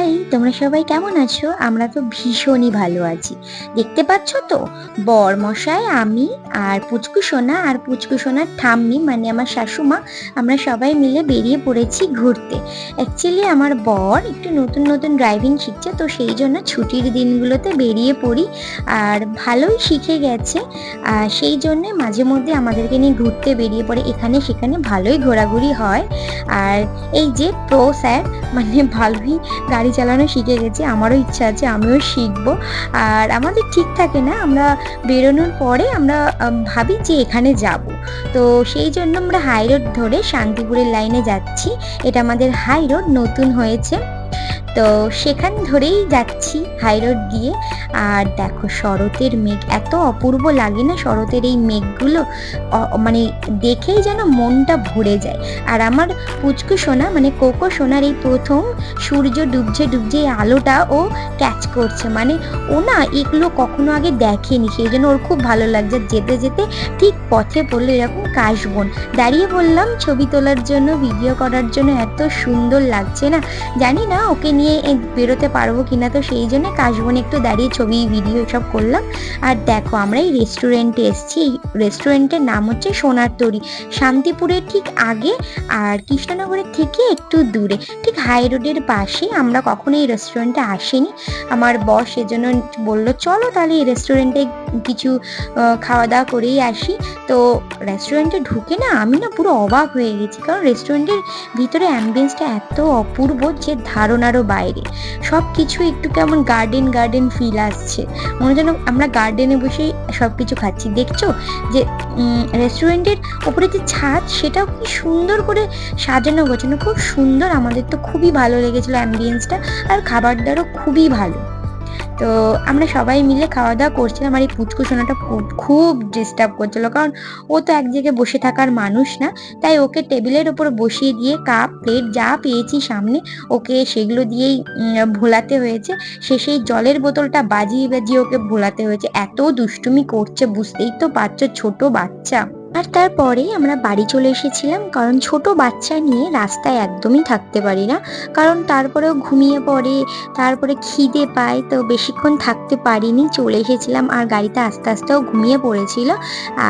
High, তোমরা সবাই কেমন আছো? আমরা তো ভীষণই ভালো আছি। দেখতে পাচ্ছ তো, বরমশাই, আমি আর পুচকু সোনা আর পুচকু সোনার ঠাম্মি মানে আমার শাশুমা, আমরা সবাই মিলে বেরিয়ে পড়েছি ঘুরতে। অ্যাকচুয়ালি আমার বর একটু নতুন নতুন ড্রাইভিং শিখছে, তো সেই জন্য ছুটির দিনগুলোতে বেরিয়ে পড়ি। আর ভালোই শিখে গেছে, সেই জন্যে মাঝে মধ্যে আমাদেরকে নিয়ে ঘুরতে বেরিয়ে পড়ে। এখানে সেখানে ভালোই ঘোরাঘুরি হয়। আর এই যে প্রো স্যার, মানে ভালোই গাড়ি চালানো শিখে গেছি। আমারও ইচ্ছা আছে আমিও শিখবো। আর আমাদের ঠিক থাকে না, আমরা বেরোনোর পরে আমরা ভাবি যে এখানে যাব, তো সেই জন্য আমরা হাই রোড ধরে শান্তিপুরের লাইনে যাচ্ছি। এটা আমাদের হাই রোড নতুন হয়েছে, তো সেখান ধরেই যাচ্ছি হাই রোড দিয়ে। আর দেখো শরতের মেঘ এত অপূর্ব লাগে না, শরতের এই মেঘগুলো মানে দেখেই যেন মনটা ভরে যায়। আর আমার পুচকু সোনা মানে কোকো সোনার এই প্রথম সূর্য ডুবছে ডুবছে এই আলোটা ও ক্যাচ করছে, মানে ও না এগুলো কখনো আগে দেখেনি, সেই জন্য ওর খুব ভালো লাগছে। যেতে যেতে ঠিক পথে পড়লো এরকম কাশবন, দাঁড়িয়ে বললাম ছবি তোলার জন্য, ভিডিও করার জন্য। এত সুন্দর লাগছে না, জানি না ওকে নিয়ে বেরোতে পারবো কিনা, তো সেই জন্য কাশবনে একটু দাঁড়িয়ে ছবি ভিডিও এসব করলাম। আর দেখো আমরা এই রেস্টুরেন্টে এসেছি। এই রেস্টুরেন্টের নাম হচ্ছে সোনার তরী, শান্তিপুরের ঠিক আগে আর কৃষ্ণনগরের থেকে একটু দূরে, ঠিক হাই রোডের পাশে। আমরা কখনো এই রেস্টুরেন্টে আসিনি, আমার বস সেজন্য বললো চলো তাহলে এই রেস্টুরেন্টে কিছু খাওয়া দাওয়া করেই আসি। তো রেস্টুরেন্টে ঢুকে না আমি না পুরো অবাক হয়ে গেছি, কারণ রেস্টুরেন্টের ভিতরে অ্যাম্বিয়েন্সটা এত অপূর্ব যে ধারণারও বাইরে। সব কিছু একটু কেমন গার্ডেন গার্ডেন ফিল আসছে, মনে যেন আমরা গার্ডেনে বসে সব কিছু খাচ্ছি। দেখছো যে রেস্টুরেন্টের ওপরে যে ছাদ, সেটাও কি সুন্দর করে সাজানো গোছানো, খুব সুন্দর। আমাদের তো খুবই ভালো লেগেছিলো অ্যাম্বিয়েন্সটা, আর খাবার দাবারও খুবই ভালো। তো আমরা সবাই মিলে খাওয়া দাওয়া করছিলাম। আর এই পুচকু সোনাটা খুব ডিস্টার্ব করছিল, কারণ ও তো এক জায়গায় বসে থাকার মানুষ না, তাই ওকে টেবিলের ওপর বসিয়ে দিয়ে কাপ প্লেট যা পেয়েছি সামনে ওকে সেগুলো দিয়েই ভোলাতে হয়েছে। শেষে জলের বোতলটা বাজিয়ে বাজিয়ে ওকে ভোলাতে হয়েছে, এত দুষ্টুমি করছে, বুঝতেই তো পারছো ছোট বাচ্চা। আর তারপরেই আমরা বাড়ি চলে এসেছিলাম, কারণ ছোট বাচ্চা নিয়ে রাস্তায় একদমই থাকতে পারি না, কারণ তারপরেও ঘুমিয়ে পড়ে, তারপরে খিদে পায়, তো বেশিক্ষণ থাকতে পারিনি, চলে এসেছিলাম। আর গাড়িতে আস্তে আস্তেও ঘুমিয়ে পড়েছিল,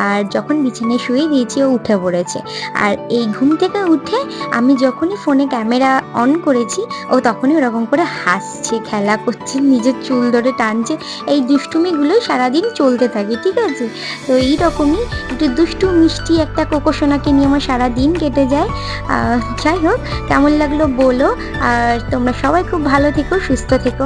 আর যখন বিছানায় শুয়ে দিয়েছি ও উঠে পড়েছে। আর এই ঘুম থেকে উঠে আমি যখনই ফোনে ক্যামেরা অন করেছি, ও তখনই ওরকম করে হাসছে, খেলা করছে, নিজের চুল ধরে টানছে। এই দুষ্টুমিগুলোই সারাদিন চলতে থাকে, ঠিক আছে? তো এইরকমই একটু দুষ্টু মিষ্টি একটা কোকো সোনাকে নিয়ে আমার সারা দিন কেটে যায়। যাই হোক, কেমন লাগলো বলো। আর তোমরা সবাই খুব ভালো থেকো, সুস্থ থেকো।